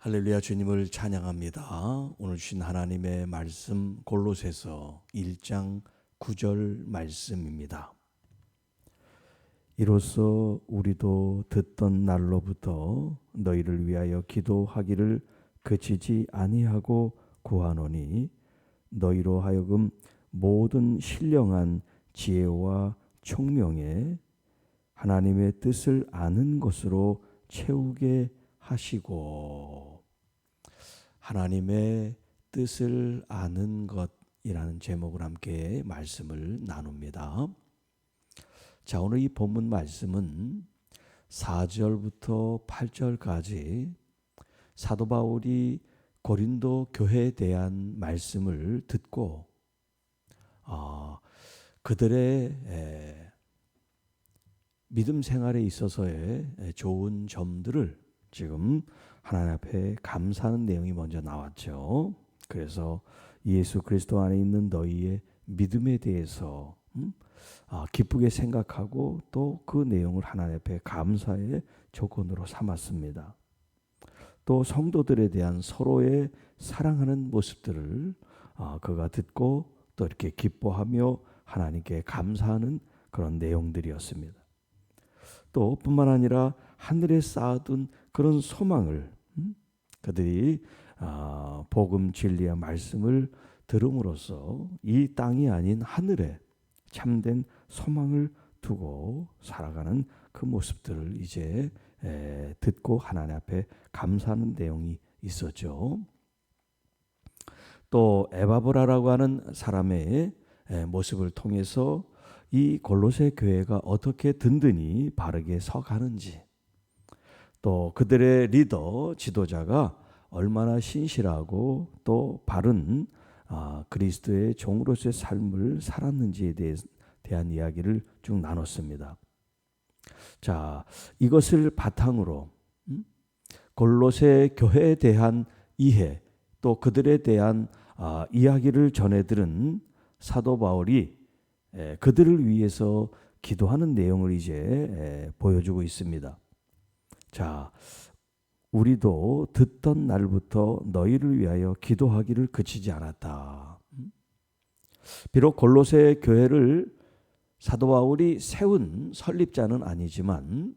할렐루야, 주님을 찬양합니다. 오늘 주신 하나님의 말씀 골로새서 1장 9절 말씀입니다. 이로써 우리도 듣던 날로부터 너희를 위하여 기도하기를 그치지 아니하고 구하노니 너희로 하여금 모든 신령한 지혜와 총명에 하나님의 뜻을 아는 것으로 채우게 하시고, 하나님의 뜻을 아는 것이라는 제목을 함께 말씀을 나눕니다. 자, 오늘 이 본문 말씀은 4절부터 8절까지 사도 바울이 고린도 교회에 대한 말씀을 듣고 그들의 믿음 생활에 있어서의 좋은 점들을 지금 하나님 앞에 감사하는 내용이 먼저 나왔죠. 그래서 예수 그리스도 안에 있는 너희의 믿음에 대해서 기쁘게 생각하고 또 그 내용을 하나님 앞에 감사의 조건으로 삼았습니다. 또 성도들에 대한 서로의 사랑하는 모습들을 그가 듣고 또 이렇게 기뻐하며 하나님께 감사하는 그런 내용들이었습니다. 또 뿐만 아니라 하늘에 쌓아둔 그런 소망을 그들이 복음 진리의 말씀을 들음으로써 이 땅이 아닌 하늘에 참된 소망을 두고 살아가는 그 모습들을 이제 듣고 하나님 앞에 감사하는 내용이 있었죠. 또 에바브라라고 하는 사람의 모습을 통해서 이 골로새 교회가 어떻게 든든히 바르게 서가는지, 또 그들의 리더 지도자가 얼마나 신실하고 또 바른 그리스도의 종으로서의 삶을 살았는지에 대한 이야기를 쭉 나눴습니다. 자, 이것을 바탕으로 골로새 교회에 대한 이해, 또 그들에 대한 이야기를 전해들은 사도 바울이 그들을 위해서 기도하는 내용을 이제 보여주고 있습니다. 자, 우리도 듣던 날부터 너희를 위하여 기도하기를 그치지 않았다. 비록 골로새 교회를 사도 바울이 세운 설립자는 아니지만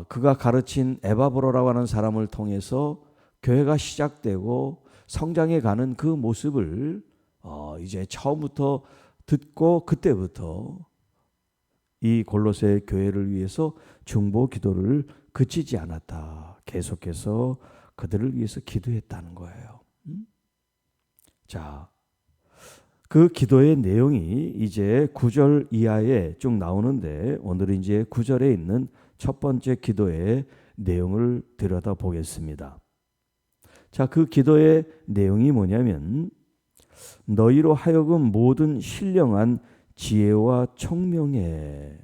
그가 가르친 에바브로라고 하는 사람을 통해서 교회가 시작되고 성장해 가는 그 모습을 이제 처음부터 듣고 그때부터 이 골로새 교회를 위해서 중보 기도를 그치지 않았다. 계속해서 그들을 위해서 기도했다는 거예요. 자, 그 기도의 내용이 이제 9절 이하에 쭉 나오는데 오늘은 이제 9절에 있는 첫 번째 기도의 내용을 들여다보겠습니다. 자, 그 기도의 내용이 뭐냐면 너희로 하여금 모든 신령한 지혜와 총명에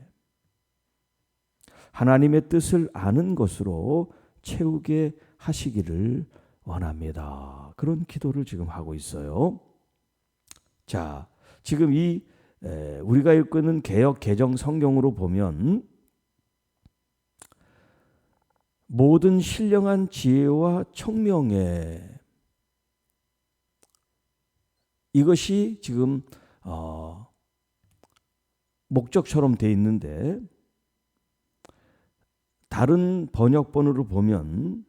하나님의 뜻을 아는 것으로 채우게 하시기를 원합니다. 그런 기도를 지금 하고 있어요. 자, 지금 우리가 읽고 있는 개역 개정 성경으로 보면 모든 신령한 지혜와 총명에, 이것이 지금 목적처럼 돼 있는데 다른 번역본으로 보면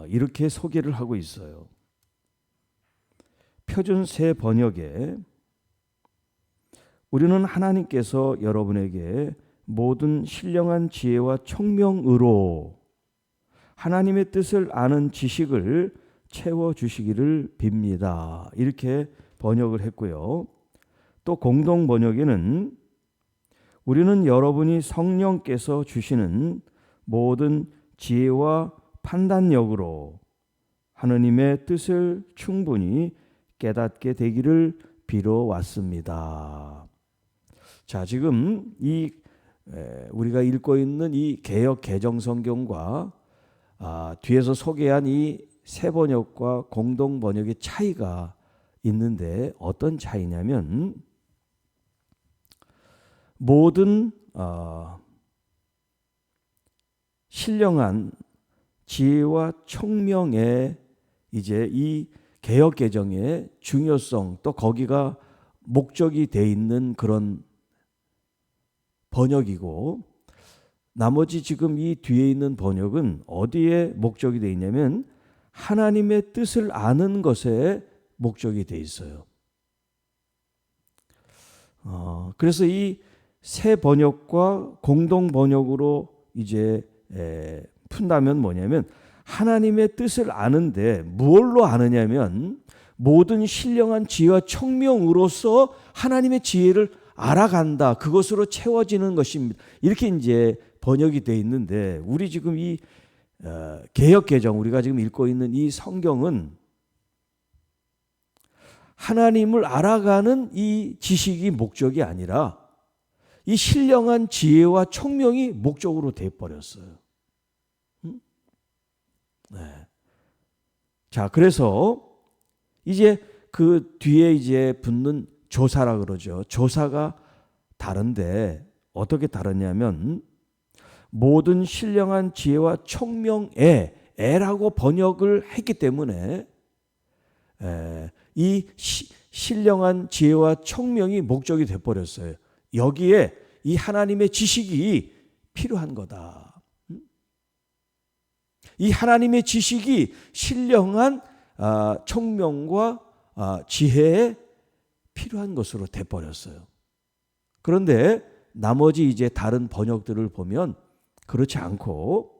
이렇게 소개를 하고 있어요. 표준 새 번역에 우리는 하나님께서 여러분에게 모든 신령한 지혜와 총명으로 하나님의 뜻을 아는 지식을 채워주시기를 빕니다. 이렇게 번역을 했고요. 또 공동 번역에는 우리는 여러분이 성령께서 주시는 모든 지혜와 판단력으로 하느님의 뜻을 충분히 깨닫게 되기를 빌어왔습니다. 자, 지금 우리가 읽고 있는 이 개역 개정 성경과 뒤에서 소개한 이 새 번역과 공동 번역의 차이가 있는데 어떤 차이냐면 모든 신령한 지혜와 총명의 이제 이 개역 개정의 중요성, 또 거기가 목적이 돼 있는 그런 번역이고, 나머지 지금 이 뒤에 있는 번역은 어디에 목적이 돼 있냐면 하나님의 뜻을 아는 것에 목적이 돼 있어요. 그래서 이 새 번역과 공동 번역으로 이제 푼다면 뭐냐면, 하나님의 뜻을 아는데 무엇로 아느냐면 모든 신령한 지혜와 총명으로서 하나님의 지혜를 알아간다. 그것으로 채워지는 것입니다. 이렇게 이제 번역이 돼 있는데, 우리 지금 이 개역 개정, 우리가 지금 읽고 있는 이 성경은 하나님을 알아가는 이 지식이 목적이 아니라 이 신령한 지혜와 총명이 목적으로 돼 버렸어요. 네. 자, 그래서 이제 그 뒤에 이제 붙는 조사라 그러죠. 조사가 다른데 어떻게 다르냐면, 모든 신령한 지혜와 총명에, 애라고 번역을 했기 때문에 이 신령한 지혜와 총명이 목적이 돼 버렸어요. 여기에 이 하나님의 지식이 필요한 거다. 이 하나님의 지식이 신령한 총명과 지혜에 필요한 것으로 돼 버렸어요. 그런데 나머지 이제 다른 번역들을 보면 그렇지 않고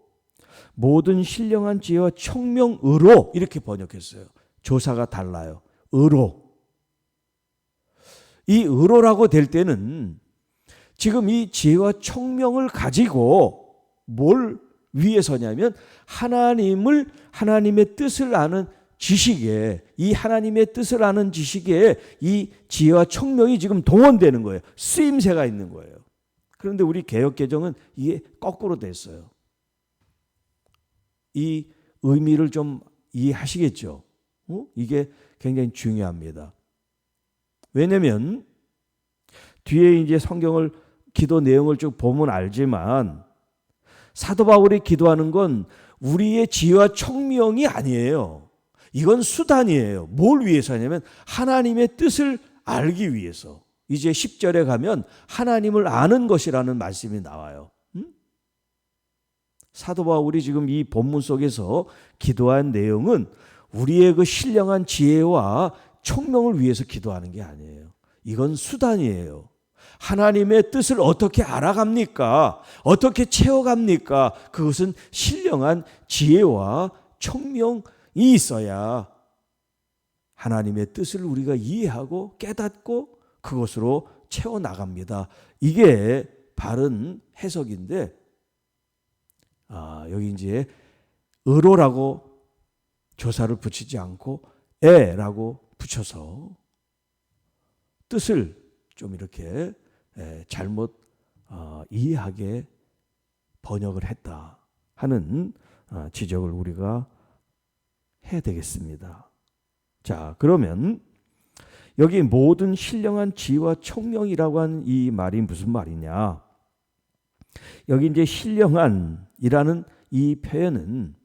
모든 신령한 지혜와 총명으로 이렇게 번역했어요. 조사가 달라요. 의로. 이 의로라고 될 때는 지금 이 지혜와 총명을 가지고 뭘 위해서냐면 하나님의 뜻을 아는 지식에, 이 하나님의 뜻을 아는 지식에 이 지혜와 총명이 지금 동원되는 거예요. 쓰임새가 있는 거예요. 그런데 우리 개역개정은 이게 거꾸로 됐어요. 이 의미를 좀 이해하시겠죠? 이게 굉장히 중요합니다. 왜냐하면 뒤에 이제 성경을, 기도 내용을 쭉 보면 알지만 사도 바울이 기도하는 건 우리의 지혜와 총명이 아니에요. 이건 수단이에요. 뭘 위해서 하냐면 하나님의 뜻을 알기 위해서. 이제 10절에 가면 하나님을 아는 것이라는 말씀이 나와요. 사도 바울이 지금 이 본문 속에서 기도한 내용은 우리의 그 신령한 지혜와 총명을 위해서 기도하는 게 아니에요. 이건 수단이에요. 하나님의 뜻을 어떻게 알아갑니까? 어떻게 채워갑니까? 그것은 신령한 지혜와 총명이 있어야 하나님의 뜻을 우리가 이해하고 깨닫고 그것으로 채워나갑니다. 이게 바른 해석인데, 여기 이제 의로라고 조사를 붙이지 않고 애라고 붙여서 뜻을 좀 이렇게 잘못 이해하게 번역을 했다 하는 지적을 우리가 해야 되겠습니다. 자, 그러면 여기 모든 신령한 지혜와 총명이라고 하는 이 말이 무슨 말이냐? 여기 이제 신령한이라는 이 표현은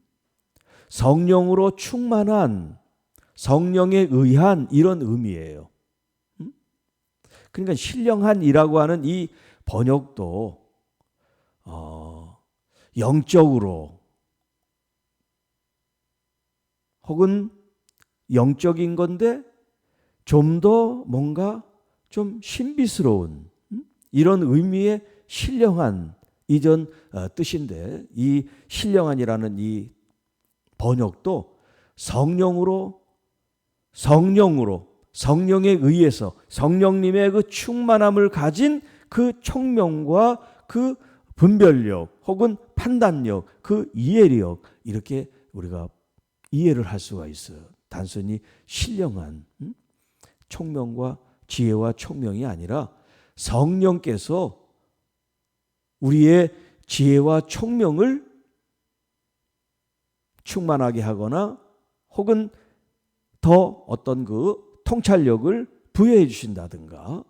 성령으로 충만한, 성령에 의한 이런 의미예요. 그러니까 신령한이라고 하는 이 번역도 영적으로 혹은 영적인 건데 좀 더 뭔가 좀 신비스러운 이런 의미의 신령한 이전 뜻인데, 이 신령한이라는 이 번역도 성령에 의해서 성령님의 그 충만함을 가진 그 총명과 그 분별력 혹은 판단력, 그 이해력, 이렇게 우리가 이해를 할 수가 있어요. 단순히 신령한 총명과 지혜와 총명이 아니라 성령께서 우리의 지혜와 총명을 충만하게 하거나 혹은 더 어떤 그 통찰력을 부여해 주신다든가,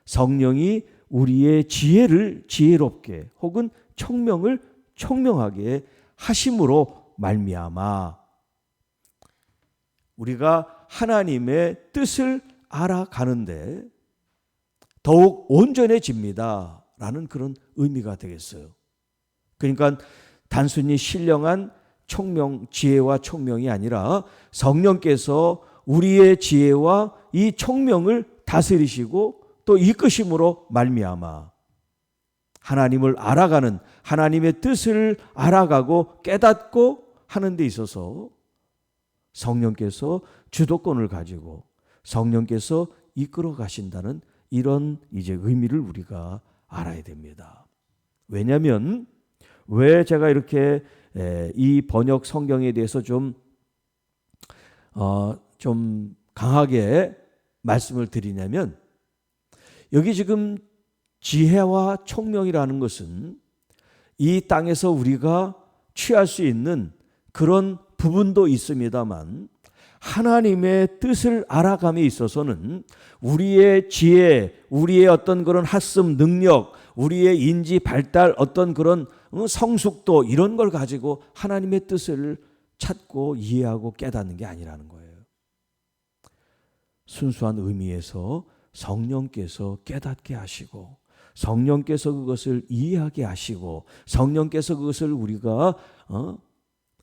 성령이 우리의 지혜를 지혜롭게 혹은 총명을 총명하게 하심으로 말미암아 우리가 하나님의 뜻을 알아가는데 더욱 온전해집니다 라는 그런 의미가 되겠어요. 그러니까 단순히 신령한 총명, 지혜와 총명이 아니라 성령께서 우리의 지혜와 이 총명을 다스리시고 또 이끄심으로 말미암아 하나님을 알아가는, 하나님의 뜻을 알아가고 깨닫고 하는 데 있어서 성령께서 주도권을 가지고 성령께서 이끌어 가신다는 이런 이제 의미를 우리가 알아야 됩니다. 왜냐하면 왜 제가 이렇게 이 번역 성경에 대해서 좀 강하게 말씀을 드리냐면, 여기 지금 지혜와 총명이라는 것은 이 땅에서 우리가 취할 수 있는 그런 부분도 있습니다만 하나님의 뜻을 알아감에 있어서는 우리의 지혜, 우리의 어떤 그런 학습 능력, 우리의 인지 발달, 어떤 그런 성숙도, 이런 걸 가지고 하나님의 뜻을 찾고 이해하고 깨닫는 게 아니라는 거예요. 순수한 의미에서 성령께서 깨닫게 하시고 성령께서 그것을 이해하게 하시고 성령께서 그것을 우리가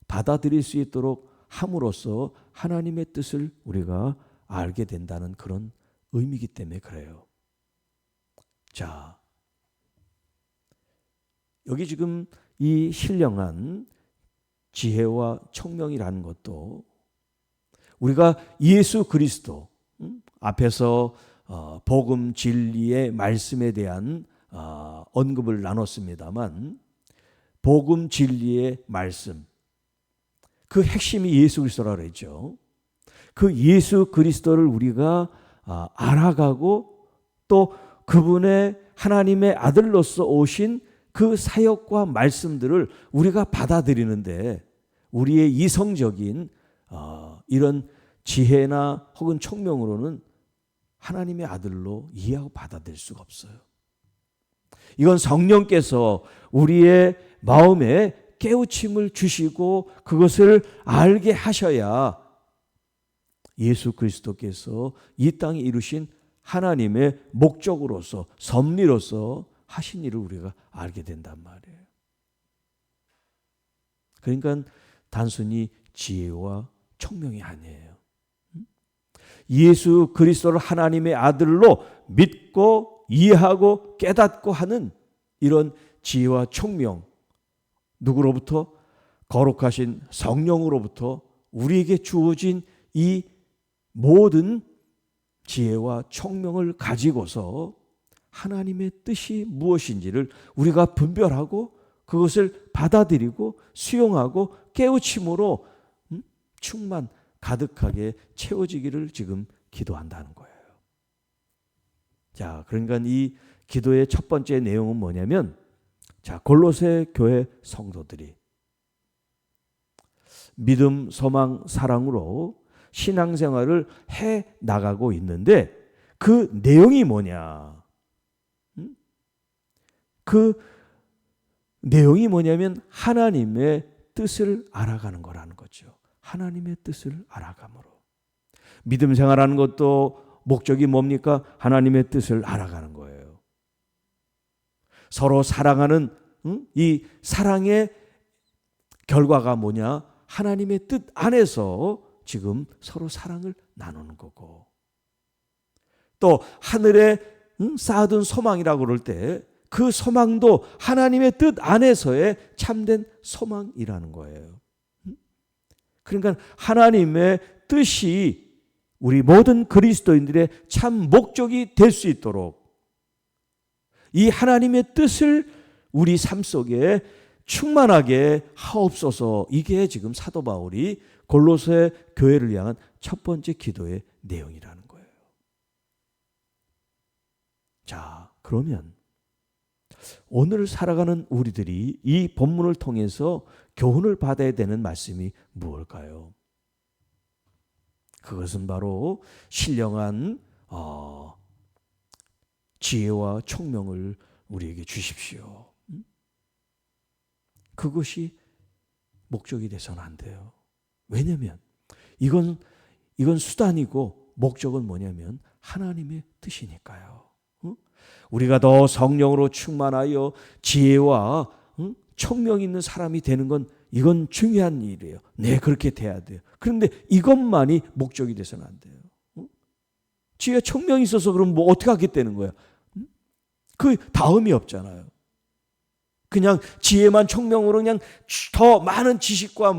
받아들일 수 있도록 함으로써 하나님의 뜻을 우리가 알게 된다는 그런 의미이기 때문에 그래요. 자, 여기 지금 이 신령한 지혜와 총명이라는 것도 우리가 예수 그리스도 앞에서 복음 진리의 말씀에 대한 언급을 나눴습니다만, 복음 진리의 말씀, 그 핵심이 예수 그리스도라고 그랬죠. 그 예수 그리스도를 우리가 알아가고 또 그분의 하나님의 아들로서 오신 그 사역과 말씀들을 우리가 받아들이는데 우리의 이성적인 이런 지혜나 혹은 총명으로는 하나님의 아들로 이해하고 받아들일 수가 없어요. 이건 성령께서 우리의 마음에 깨우침을 주시고 그것을 알게 하셔야 예수 그리스도께서 이 땅에 이루신 하나님의 목적으로서 섭리로서 하신 일을 우리가 알게 된단 말이에요. 그러니까 단순히 지혜와 총명이 아니에요. 예수 그리스도를 하나님의 아들로 믿고 이해하고 깨닫고 하는 이런 지혜와 총명, 누구로부터? 거룩하신 성령으로부터 우리에게 주어진 이 모든 지혜와 총명을 가지고서 하나님의 뜻이 무엇인지를 우리가 분별하고 그것을 받아들이고 수용하고 깨우침으로 충만 가득하게 채워지기를 지금 기도한다는 거예요. 자, 그러니까 이 기도의 첫 번째 내용은 뭐냐면, 자, 골로새 교회 성도들이 믿음, 소망, 사랑으로 신앙생활을 해 나가고 있는데 그 내용이 뭐냐? 그 내용이 뭐냐면 하나님의 뜻을 알아가는 거라는 거죠. 하나님의 뜻을 알아감으로. 믿음 생활하는 것도 목적이 뭡니까? 하나님의 뜻을 알아가는 거예요. 서로 사랑하는 이 사랑의 결과가 뭐냐? 하나님의 뜻 안에서 지금 서로 사랑을 나누는 거고, 또 하늘에 쌓아둔 소망이라고 그럴 때 그 소망도 하나님의 뜻 안에서의 참된 소망이라는 거예요. 그러니까 하나님의 뜻이 우리 모든 그리스도인들의 참 목적이 될 수 있도록 이 하나님의 뜻을 우리 삶 속에 충만하게 하옵소서. 이게 지금 사도 바울이 골로새 교회를 향한 첫 번째 기도의 내용이라는 거예요. 자, 그러면 오늘 살아가는 우리들이 이 본문을 통해서 교훈을 받아야 되는 말씀이 무엇일까요? 그것은 바로 신령한 지혜와 총명을 우리에게 주십시오. 그것이 목적이 돼서는 안 돼요. 왜냐하면 이건 수단이고 목적은 뭐냐면 하나님의 뜻이니까요. 우리가 더 성령으로 충만하여 지혜와 총명 있는 사람이 되는 건 이건 중요한 일이에요. 네, 그렇게 돼야 돼요. 그런데 이것만이 목적이 돼서는 안 돼요. 지혜 총명이 있어서 그럼 뭐 어떻게 하겠다는 거야? 그 다음이 없잖아요. 그냥 지혜만 총명으로 그냥 더 많은 지식과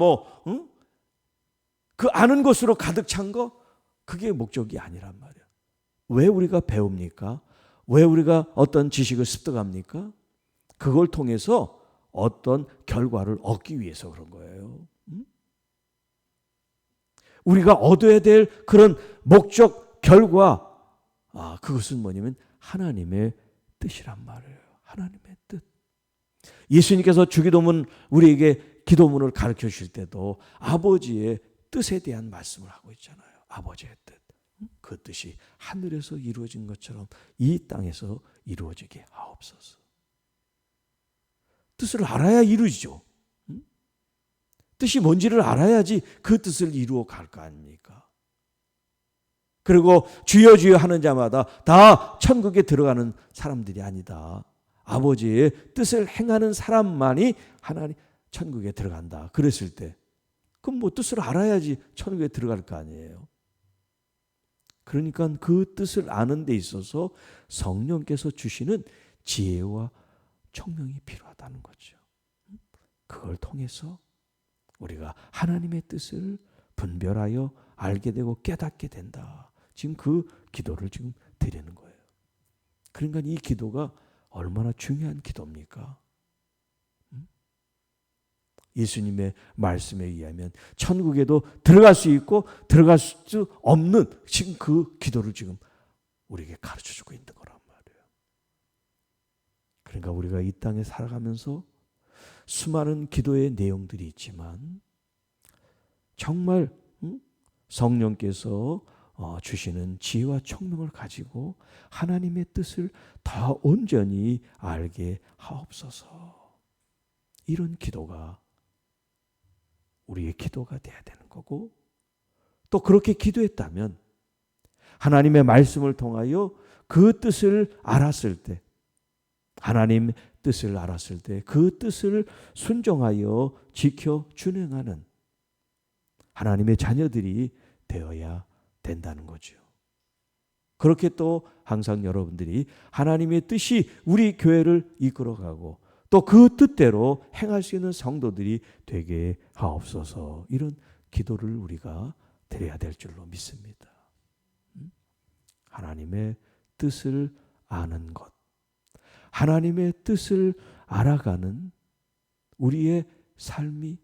그 아는 것으로 가득 찬 거, 그게 목적이 아니란 말이에요. 왜 우리가 배웁니까? 왜 우리가 어떤 지식을 습득합니까? 그걸 통해서 어떤 결과를 얻기 위해서 그런 거예요. 우리가 얻어야 될 그런 목적, 결과, 그것은 뭐냐면 하나님의 뜻이란 말이에요. 하나님의 뜻. 예수님께서 주기도문, 우리에게 기도문을 가르쳐 주실 때도 아버지의 뜻에 대한 말씀을 하고 있잖아요. 아버지의 뜻. 그 뜻이 하늘에서 이루어진 것처럼 이 땅에서 이루어지게 하옵소서. 뜻을 알아야 이루어지죠. 뜻이 뭔지를 알아야지 그 뜻을 이루어 갈 거 아닙니까? 그리고 주여 주여 하는 자마다 다 천국에 들어가는 사람들이 아니다. 아버지의 뜻을 행하는 사람만이 하나님 천국에 들어간다. 그랬을 때 그럼 뭐 뜻을 알아야지 천국에 들어갈 거 아니에요. 그러니까 그 뜻을 아는 데 있어서 성령께서 주시는 지혜와 총명이 필요하다는 거죠. 그걸 통해서 우리가 하나님의 뜻을 분별하여 알게 되고 깨닫게 된다. 지금 그 기도를 지금 드리는 거예요. 그러니까 이 기도가 얼마나 중요한 기도입니까? 예수님의 말씀에 의하면 천국에도 들어갈 수 있고 들어갈 수 없는 지금 그 기도를 지금 우리에게 가르쳐주고 있는 거란 말이에요. 그러니까 우리가 이 땅에 살아가면서 수많은 기도의 내용들이 있지만 정말 성령께서 주시는 지혜와 총명을 가지고 하나님의 뜻을 더 온전히 알게 하옵소서. 이런 기도가 우리의 기도가 돼야 되는 거고, 또 그렇게 기도했다면 하나님의 말씀을 통하여 그 뜻을 알았을 때, 하나님 뜻을 알았을 때 그 뜻을 순종하여 지켜 준행하는 하나님의 자녀들이 되어야 된다는 거죠. 그렇게 또 항상 여러분들이 하나님의 뜻이 우리 교회를 이끌어가고 또 그 뜻대로 행할 수 있는 성도들이 되게 하옵소서. 이런 기도를 우리가 드려야 될 줄로 믿습니다. 하나님의 뜻을 아는 것, 하나님의 뜻을 알아가는 우리의 삶이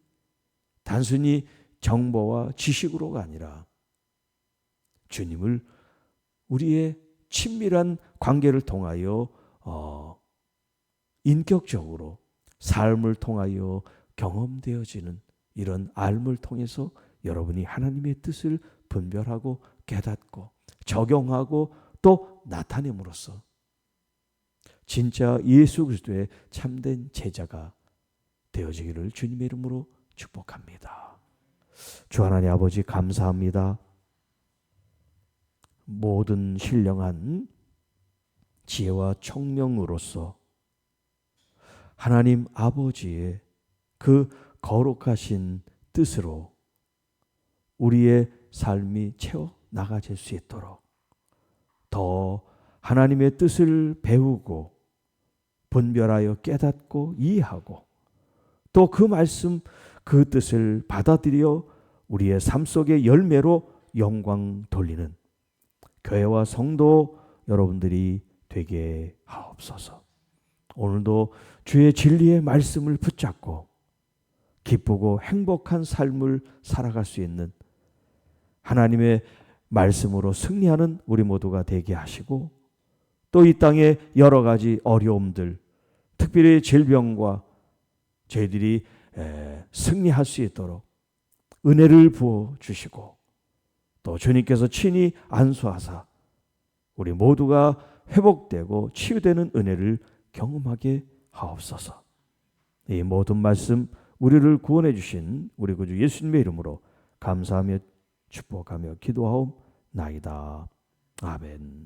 단순히 정보와 지식으로가 아니라 주님을 우리의 친밀한 관계를 통하여 인격적으로 삶을 통하여 경험되어지는 이런 알을 통해서 여러분이 하나님의 뜻을 분별하고 깨닫고 적용하고 또 나타냄으로써 진짜 예수 그리스도의 참된 제자가 되어지기를 주님의 이름으로 축복합니다. 주 하나님 아버지 감사합니다. 모든 신령한 지혜와 총명으로서 하나님 아버지의 그 거룩하신 뜻으로 우리의 삶이 채워 나가질 수 있도록 더 하나님의 뜻을 배우고 분별하여 깨닫고 이해하고 또 그 말씀 그 뜻을 받아들여 우리의 삶 속의 열매로 영광 돌리는 교회와 성도 여러분들이 되게 하옵소서. 오늘도 주의 진리의 말씀을 붙잡고 기쁘고 행복한 삶을 살아갈 수 있는 하나님의 말씀으로 승리하는 우리 모두가 되게 하시고 또 이 땅의 여러 가지 어려움들, 특별히 질병과 저희들이 승리할 수 있도록 은혜를 부어주시고 또 주님께서 친히 안수하사 우리 모두가 회복되고 치유되는 은혜를 경험하게 하옵소서. 이 모든 말씀 우리를 구원해 주신 우리 구주 예수님의 이름으로 감사하며 축복하며 기도하옵나이다. 아멘.